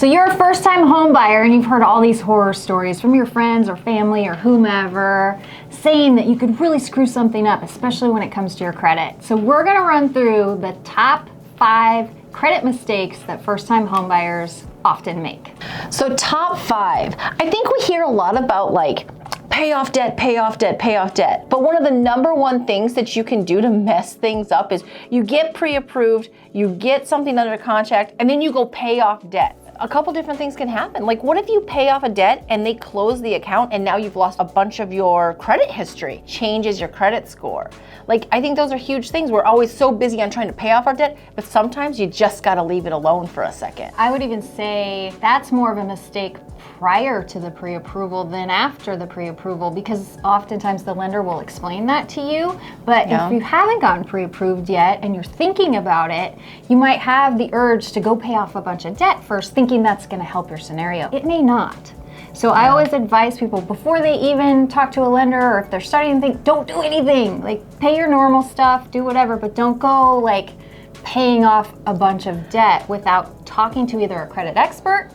So you're a first-time home buyer and you've heard all these horror stories from your friends or family or whomever saying that you could really screw something up, especially when it comes to your credit. So we're gonna run through the top 5 credit mistakes that first-time home buyers often make. So top 5, I think we hear a lot about like pay off debt, pay off debt, pay off debt. But one of the number one things that you can do to mess things up is you get pre-approved, you get something under contract, and then you go pay off debt. A couple different things can happen. Like, what if you pay off a debt and they close the account and now you've lost a bunch of your credit history, changes your credit score? Like, I think those are huge things. We're always so busy on trying to pay off our debt, but sometimes you just gotta leave it alone for a second. I would even say that's more of a mistake prior to the pre-approval than after the pre-approval, because oftentimes the lender will explain that to you. But if you haven't gotten pre-approved yet and you're thinking about it, you might have the urge to go pay off a bunch of debt first, thinking that's going to help your scenario. It may not. So I always advise people before they even talk to a lender, or if they're starting to think, don't do anything. Like, pay your normal stuff, do whatever, but don't go like paying off a bunch of debt without talking to either a credit expert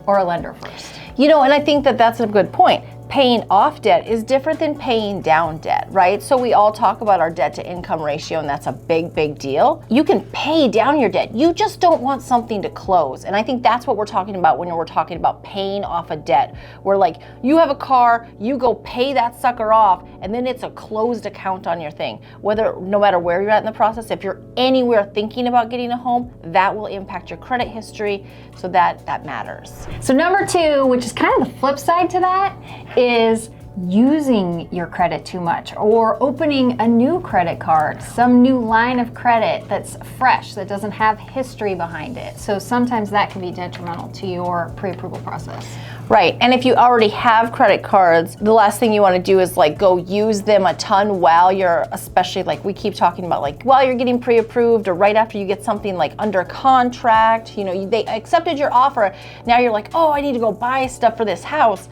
or a lender first. You know, and I think that that's a good point. Paying off debt is different than paying down debt, right? So we all talk about our debt to income ratio, and that's a big, big deal. You can pay down your debt. You just don't want something to close. And I think that's what we're talking about when we're talking about paying off a debt. Where like, you have a car, you go pay that sucker off, and then it's a closed account on your thing. No matter where you're at in the process, if you're anywhere thinking about getting a home, that will impact your credit history. So that matters. So number 2, which is kind of the flip side to that, is using your credit too much, or opening a new credit card, some new line of credit that's fresh, that doesn't have history behind it. So sometimes that can be detrimental to your pre-approval process. Right, and if you already have credit cards, the last thing you want to do is like go use them a ton while you're, especially like we keep talking about, like while you're getting pre-approved or right after you get something like under contract, you know, they accepted your offer, now you're like, oh, I need to go buy stuff for this house.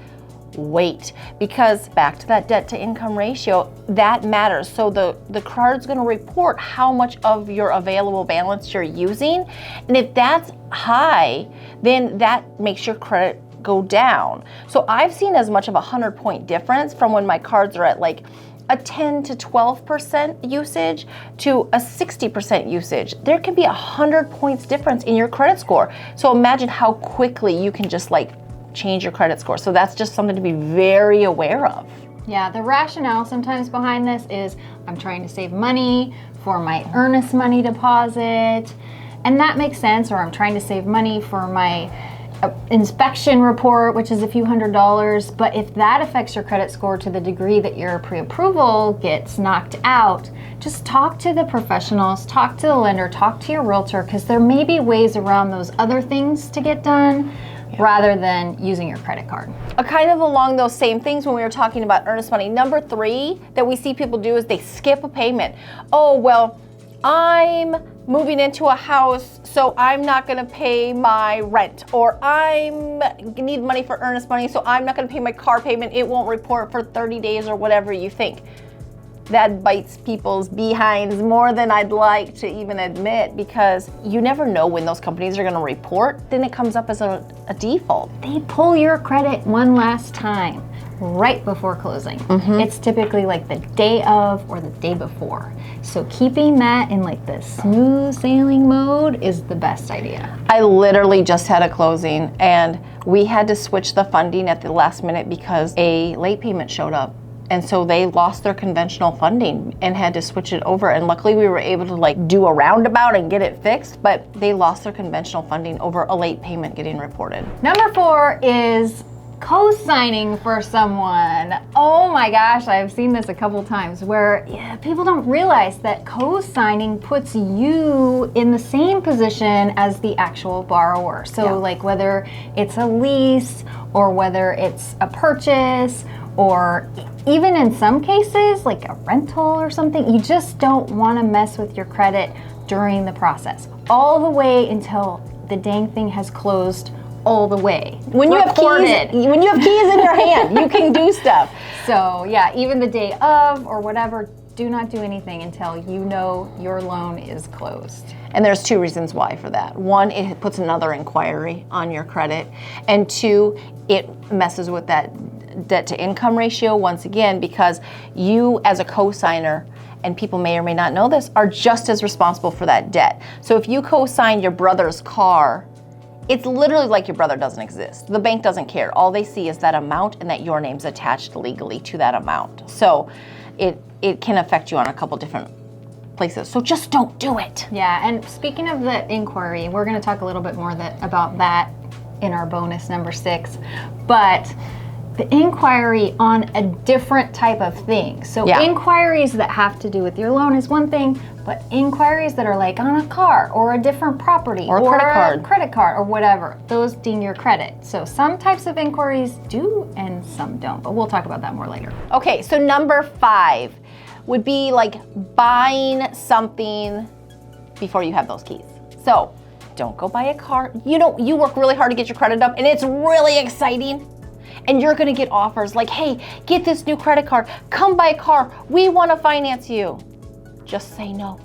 Wait, because back to that debt to income ratio, that matters. So the card's going to report how much of your available balance you're using, and if that's high, then that makes your credit go down. So I've seen as much of a 100-point difference from when my cards are at like a 10 to 12% usage to a 60% usage. There can be 100 points difference in your credit score. So imagine how quickly you can just like change your credit score. So that's just something to be very aware of. Yeah, the rationale sometimes behind this is I'm trying to save money for my earnest money deposit, and that makes sense, or I'm trying to save money for my inspection report, which is a few $100s. But if that affects your credit score to the degree that your pre-approval gets knocked out, just talk to the professionals, talk to the lender, talk to your realtor, because there may be ways around those other things to get done rather than using your credit card. Kind of along those same things when we were talking about earnest money. Number 3 that we see people do is they skip a payment. Oh, well, I'm moving into a house, so I'm not gonna pay my rent, or I need money for earnest money, so I'm not gonna pay my car payment. It won't report for 30 days or whatever you think. That bites people's behinds more than I'd like to even admit, because you never know when those companies are gonna report. Then it comes up as a default. They pull your credit one last time right before closing. It's typically like the day of or the day before. So keeping that in like the smooth sailing mode is the best idea. I literally just had a closing and we had to switch the funding at the last minute because a late payment showed up. And so they lost their conventional funding and had to switch it over. And luckily we were able to like do a roundabout and get it fixed, but they lost their conventional funding over a late payment getting reported. Number 4 is co-signing for someone. Oh my gosh, I've seen this a couple times where people don't realize that co-signing puts you in the same position as the actual borrower. So like whether it's a lease or whether it's a purchase, or even in some cases like a rental or something, you just don't want to mess with your credit during the process, all the way until the dang thing has closed all the way. When you have keys in your hand, you can do stuff. So yeah, even the day of or whatever, do not do anything until you know your loan is closed. And there's two reasons why for that. One, it puts another inquiry on your credit. And two, it messes with that debt to income ratio once again, because you as a co-signer, and people may or may not know this, are just as responsible for that debt. So if you co-sign your brother's car, it's literally like your brother doesn't exist. The bank doesn't care. All they see is that amount and that your name's attached legally to that amount. So it can affect you on a couple different places. So just don't do it. Yeah, and speaking of the inquiry, we're going to talk a little bit more about that in our bonus number 6. But the inquiry on a different type of thing. So inquiries that have to do with your loan is one thing, but inquiries that are like on a car or a different property or a credit card or whatever, those ding your credit. So some types of inquiries do and some don't, but we'll talk about that more later. Okay, so number 5 would be like buying something before you have those keys. So don't go buy a car. You work really hard to get your credit up and it's really exciting. And you're gonna get offers like, hey, get this new credit card, come buy a car, we wanna finance you. Just say no,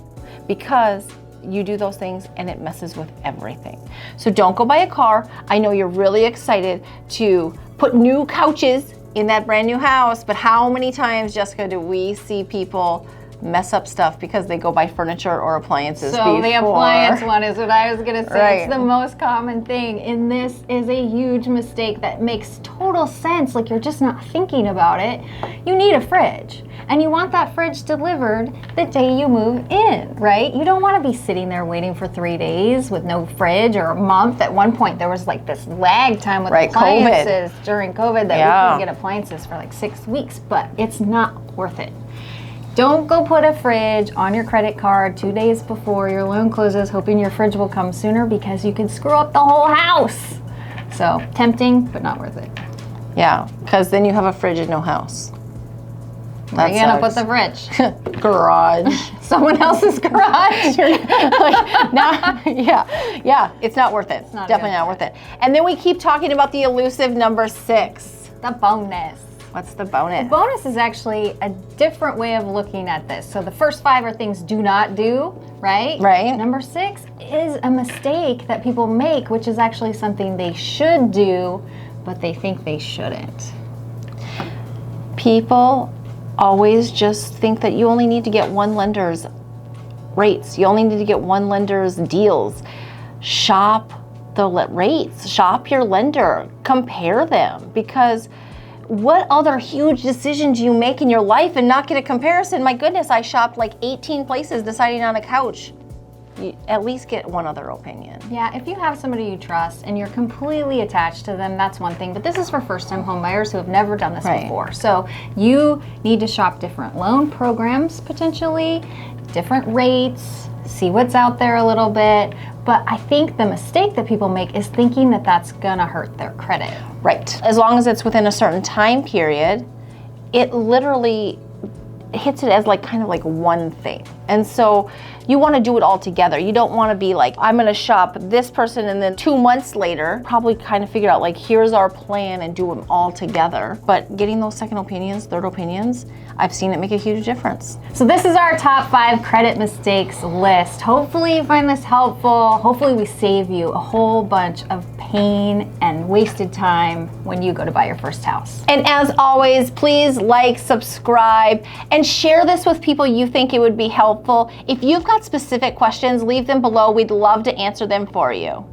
because you do those things and it messes with everything. So don't go buy a car. I know you're really excited to put new couches in that brand new house, but how many times, Jessica, do we see people mess up stuff because they go buy furniture or appliances before? The appliance one is what I was gonna say. Right. It's the most common thing, and this is a huge mistake that makes total sense. Like, you're just not thinking about it. You need a fridge, and you want that fridge delivered the day you move in, right? You don't want to be sitting there waiting for 3 days with no fridge, or a month. At one point, there was like this lag time with appliances during COVID that we couldn't get appliances for like 6 weeks, but it's not worth it. Don't go put a fridge on your credit card 2 days before your loan closes, hoping your fridge will come sooner, because you can screw up the whole house. So tempting, but not worth it. Yeah, because then you have a fridge and no house. Where are you gonna put the fridge? Garage. Someone else's garage. It's not worth it. It's definitely not worth it. And then we keep talking about the elusive number 6. The bonus. What's the bonus? The bonus is actually a different way of looking at this. So the first 5 are things do not do, right? Right. Number 6 is a mistake that people make, which is actually something they should do, but they think they shouldn't. People always just think that you only need to get one lender's rates. You only need to get one lender's deals. Shop the rates. Shop your lender. Compare them, because what other huge decisions you make in your life and not get a comparison? My goodness, I shopped like 18 places deciding on a couch. You at least get one other opinion. Yeah, if you have somebody you trust and you're completely attached to them, that's one thing. But this is for first-time home buyers who have never done this before. So you need to shop different loan programs, potentially, different rates, see what's out there a little bit. But I think the mistake that people make is thinking that that's gonna hurt their credit. Right. As long as it's within a certain time period, it literally hits it as like kind of like one thing. And so you want to do it all together. You don't want to be like, I'm going to shop this person and then 2 months later probably kind of figure out like, here's our plan, and do them all together. But getting those second opinions, third opinions, I've seen it make a huge difference. So this is our top 5 credit mistakes list. Hopefully you find this helpful. Hopefully we save you a whole bunch of pain and wasted time when you go to buy your first house. And as always, please like, subscribe, and share this with people you think it would be helpful. If you've got specific questions, leave them below. We'd love to answer them for you.